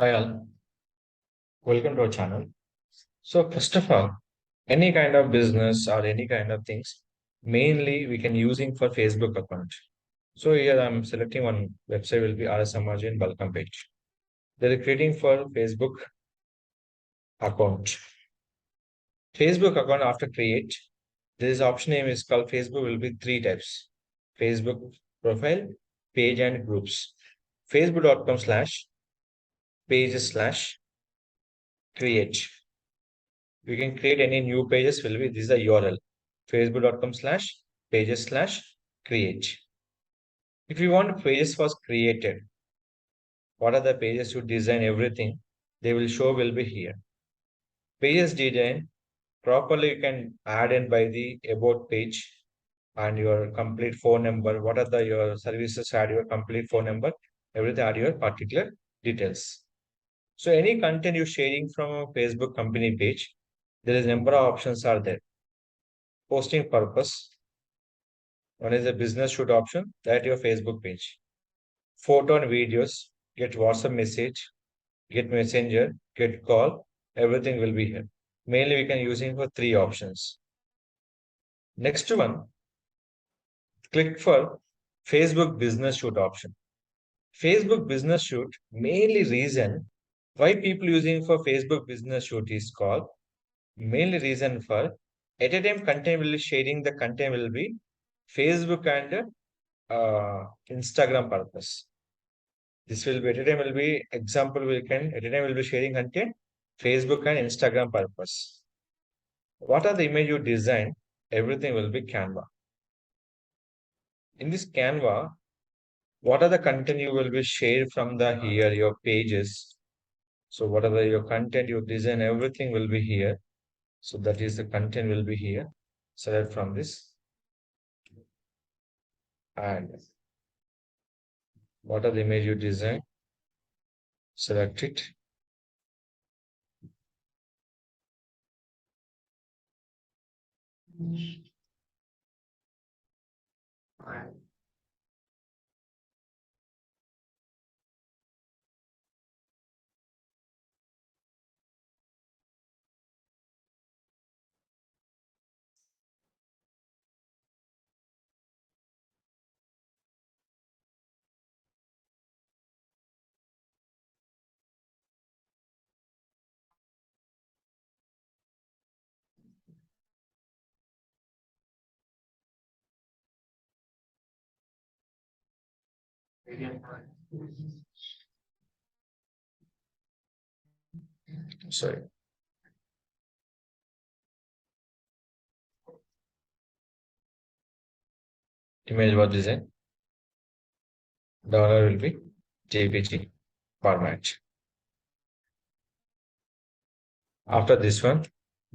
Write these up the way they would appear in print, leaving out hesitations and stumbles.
Hi all, welcome to our channel. So first of all, any kind of business or any kind of things, mainly we can using for Facebook account. So here I'm selecting one website will be RS Emerging welcome page. They're creating for Facebook account. Facebook account after create, this option name is called Facebook will be three types. Facebook profile, page and groups. Facebook.com/pages/create. You can create any new pages will be this is the URL facebook.com/pages/create. If you want pages was created, what are the pages you design everything, they will show will be here. Pages design properly you can add in by the about page and your complete phone number. What are the your services add your complete phone number, everything add your particular details. So any content you're sharing from a Facebook company page, there is number of options are there. Posting purpose, one is a business shoot option, that your Facebook page. Photo and videos, get WhatsApp message, get messenger, get call, everything will be here. Mainly we can using for three options. Next one, click for Facebook business shoot option. Facebook business shoot, mainly reason why people using for Facebook business shoot is called, mainly reason for at a time content will be sharing the content will be Facebook and Instagram purpose. This will be at a time will be example we can at a time will be sharing content Facebook and Instagram purpose. What are the image you design? Everything will be Canva. In this Canva, what are the content you will be shared from the here your pages? So what are the your content you design? Everything will be here. So that is the content will be here. Select from this and what are the image you design? Select it. Sorry, image was design. Dollar will be JPG format. After this one,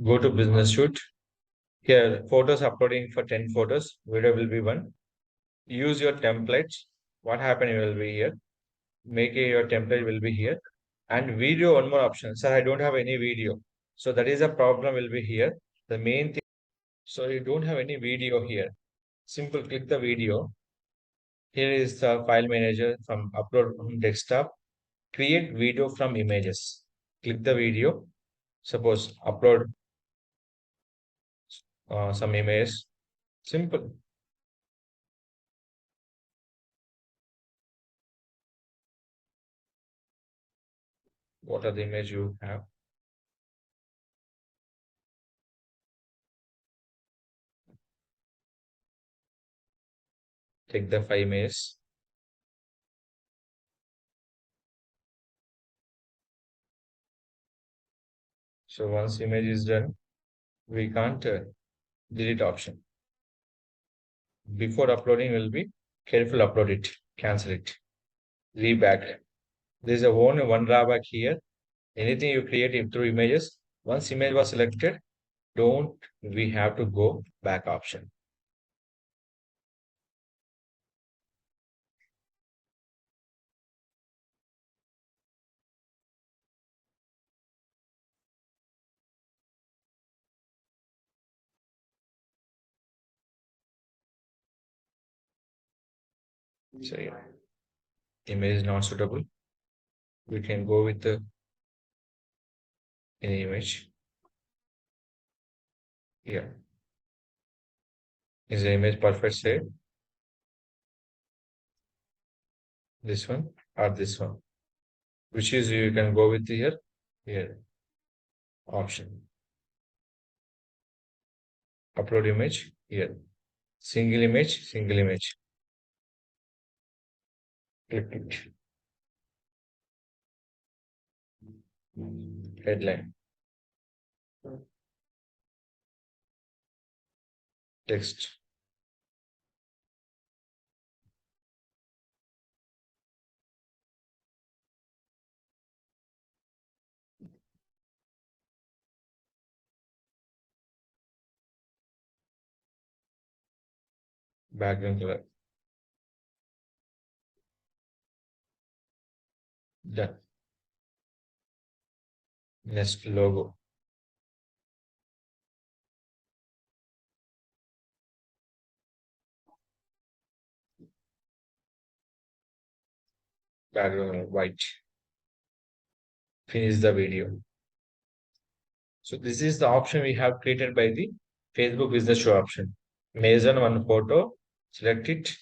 go to business shoot. Here, photos uploading for 10 photos. Video will be one. Use your templates. What happened will be here. Make your template will be here. And video, one more option. Sir, I don't have any video. So that is a problem will be here. The main thing. So you don't have any video here. Simple click the video. Here is the file manager from upload from desktop. Create video from images. Click the video. Suppose upload some image. Simple. What are the image you have? Take the 5 images. So once image is done, we can't delete option. Before uploading will be careful upload it, cancel it, reback. There's a one drawback here. Anything you create through images, once image was selected, don't we have to go back option. So yeah, image is not suitable. We can go with the any image. Yeah. Is the image perfect shape? This one or this one? Which is you can go with here. Here. Option. Upload image. Here. Single image. Single image. Click it. Headline. Text. Background color. Done. Next logo. Background color, white. Finish the video. So this is the option we have created by the Facebook Business Show option. Measure one photo, select it,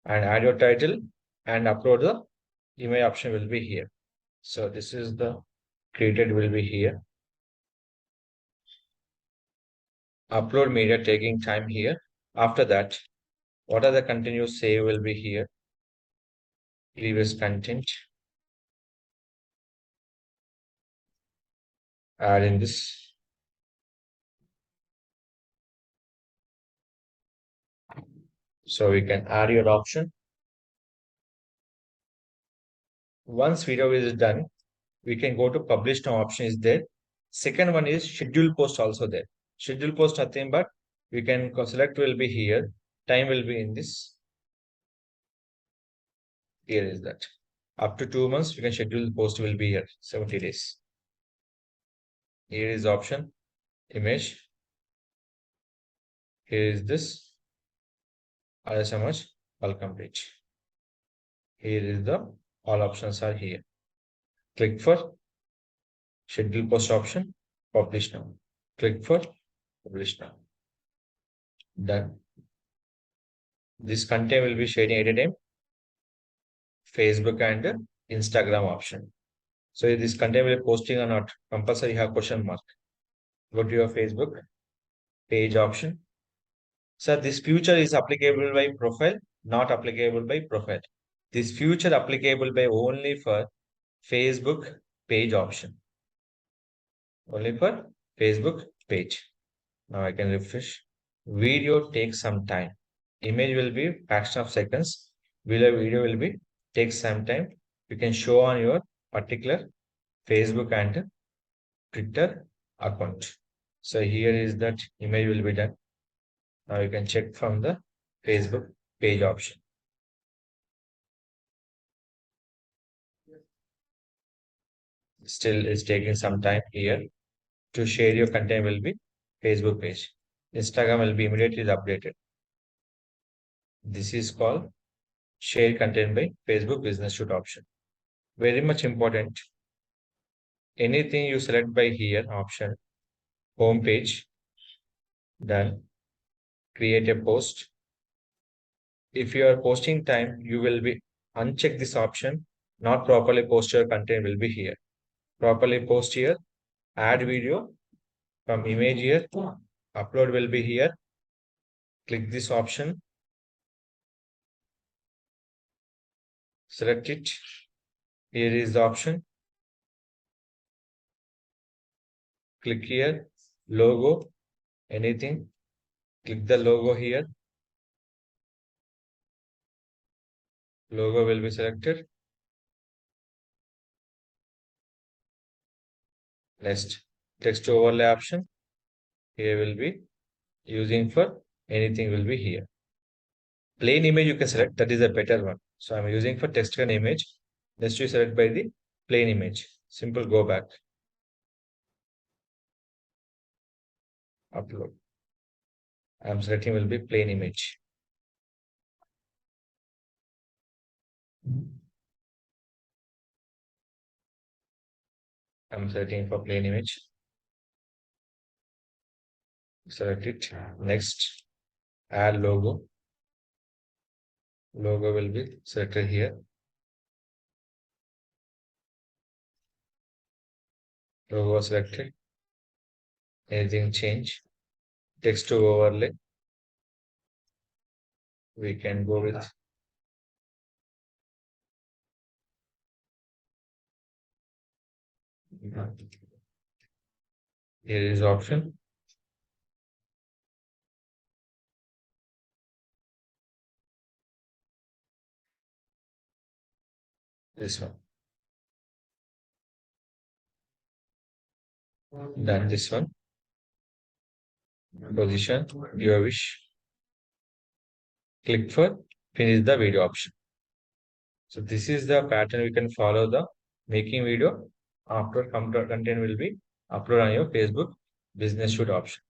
and add your title and upload the image option will be here. So this is the created will be here. Upload media taking time here. After that, what are the content you save will be here. Previous content. Add in this. So we can add your option. Once video is done, we can go to publish now option is there. Second one is schedule post also there. Schedule post nothing but we can select will be here. Time will be in this. Here is that. Up to 2 months, we can schedule post will be here. 70 days. Here is option. Image. Here is this. Others how much? All complete. Here is the all options are here. Click for schedule post option. Publish now. Click for publish now. Done. This content will be sharing at a time. Facebook and Instagram option. So is this content will be posting or not? Compulsory have question mark. Go to your Facebook page option. So this feature is applicable by profile, not applicable by profile. This feature applicable by only for Facebook page option. Only for Facebook page. Now I can refresh. Video takes some time. Image will be fraction of seconds. Below video will be takes some time. You can show on your particular Facebook and Twitter account. So here is that image will be done. Now you can check from the Facebook page option. Still it's taking some time here. To share your content will be Facebook page. Instagram will be immediately updated. This is called share content by Facebook business shoot option. Very much important. Anything you select by here option, home page, done, create a post. If you are posting time, you will be uncheck this option, not properly post your content will be here. Properly post here, add video from image here, upload will be here. Click this option, select it. Here is the option. Click here, logo, anything. Click the logo here. Logo will be selected. Next, text overlay option. Here will be using for anything will be here. Plain image you can select, that is a better one. So I'm using for text and image. Next you select by the plain image. Simple go back. Upload. I'm selecting will be plain image. I'm searching for plain image. Select it. Next, add logo. Logo will be selected here. Logo selected. Anything change? Text to overlay. We can go with here is option. This one. Done this one. Position. Your wish. Click for finish the video option. So this is the pattern we can follow the making video. After content will be upload on your Facebook business shoot option.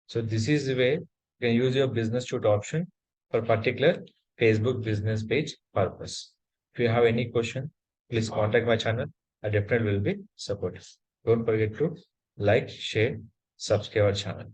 So this is the way you can use your business shoot option for particular Facebook business page purpose. If you have any question, please contact my channel. I definitely will be supportive. Don't forget to like, share, subscribe our channel.